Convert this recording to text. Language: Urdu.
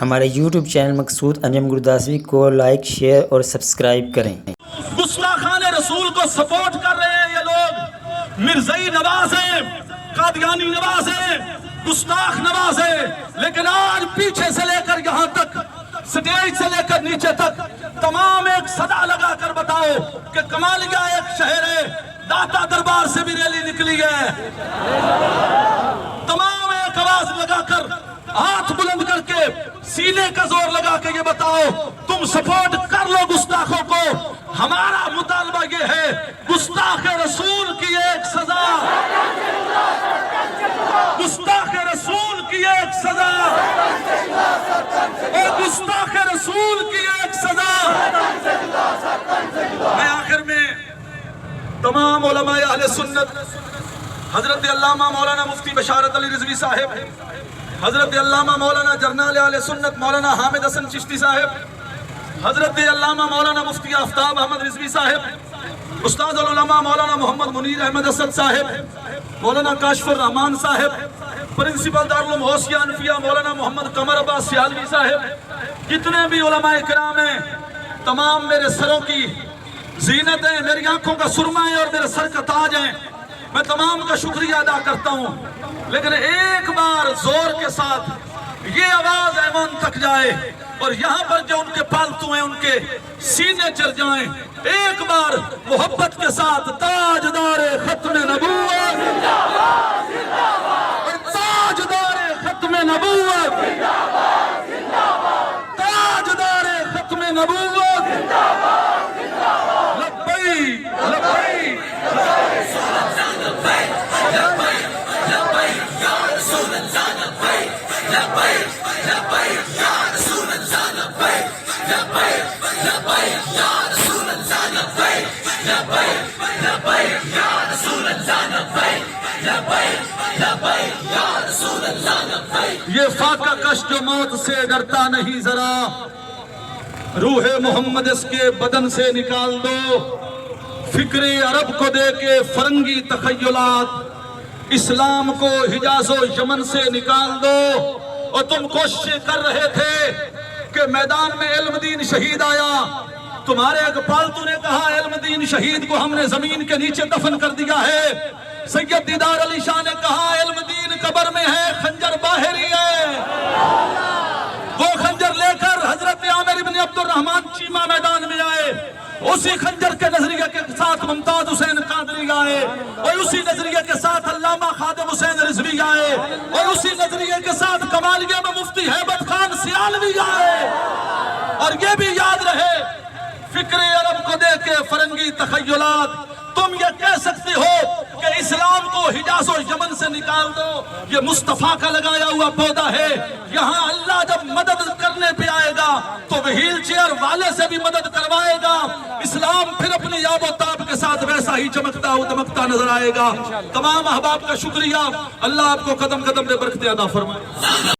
ہمارے یوٹیوب چینل مقصود انجم گرداسوی کو لائک، شیئر اور سبسکرائب کریں۔ گستاخان رسول کو سپورٹ کر رہے ہیں یہ لوگ، مرزائی نواز ہیں، قادیانی نواز ہیں، گستاخ نواز ہیں، لیکن آج پیچھے سے لے کر یہاں تک، سٹیج سے لے کر نیچے تک تمام ایک صدا لگا کر بتاؤ کہ کمالیہ ایک شہر ہے، داتا دربار سے بھی ریلی نکلی ہے۔ تمام ایک آواز لگا کر، ہاتھ بلند کر کے، سینے کا زور لگا کے یہ بتاؤ تم سپورٹ کر لو گستاخوں کو۔ ہمارا مطالبہ یہ ہے، گستاخ رسول کی ایک سزا، گستاخ رسول کی ایک سزا، اور گستاخ رسول کی ایک سزا۔ میں آخر میں تمام علماء اہل سنت، حضرت علامہ مولانا مفتی بشارت علی رضوی صاحب، حضرت علامہ مولانا جرنیل اہل سنت مولانا حامد حسن چشتی صاحب، حضرت علامہ مولانا مفتی آفتاب احمد رضوی صاحب، استاد العلماء مولانا محمد منیر احمد اسد صاحب، مولانا کاشف الرحمان صاحب، پرنسپل دارالعلوم غوثیہ انفیہ مولانا محمد قمر عباس سیالوی صاحب، جتنے بھی علماء کرام ہیں، تمام میرے سروں کی زینت ہیں، میری آنکھوں کا سرما ہے اور میرے سر کا تاج ہیں، میں تمام کا شکریہ ادا کرتا ہوں۔ لیکن ایک بار زور کے ساتھ یہ آواز ایوان تک جائے اور یہاں پر جو ان کے پالتو ہیں ان کے سینے چر جائیں، ایک بار محبت کے ساتھ تاجدار ختم نبوت، تاجدار ختم نبوت، تاجدار ختم نبوت، لبیک لبیک یہ فاقہ کش جو موت سے ڈرتا نہیں ذرا، روح محمد اس کے بدن سے نکال دو، فکر عرب کو دے کے فرنگی تخیلات، اسلام کو حجاز و یمن سے نکال دو۔ اور تم کوشش کر رہے تھے کہ میدان میں علم دین شہید آیا، تمہارے ایک پالتو نے کہا علم دین شہید کو ہم نے زمین کے نیچے دفن کر دیا ہے۔ سید دیدار علی شاہ نے کہا علم دین قبر میں ہے، خنجر باہر ہی ہے۔ وہ خنجر لے کر حضرت عامر ابن عبد الرحمن چیمہ میدان میں آئے، اسی خنجر کے نظریہ کے ساتھ ممتاز حسین قادری آئے، اور اسی نظریہ کے ساتھ علامہ خادم حسین رضوی آئے، اور اسی نظریہ کے ساتھ کمالیہ میں مفتی ہیبت خان سیالوی آئے۔ اور یہ بھی یاد رہے، فکر عرب کو دے کے فرنگی تخیلات، تم یہ کہہ سکتے ہو کہ اسلام کو حجاز و یمن سے نکال دو، یہ مصطفیٰ کا لگایا ہوا پودا ہے۔ یہاں اللہ جب مدد کرنے پہ آئے گا تو وہیل چیئر والے سے بھی مدد کروائے گا، اسلام پھر اپنی یاب و تاب کے ساتھ ویسا ہی چمکتا ہو دمکتا نظر آئے گا۔ تمام احباب کا شکریہ، اللہ آپ کو قدم قدم پہ برکتیں عطا فرمائے۔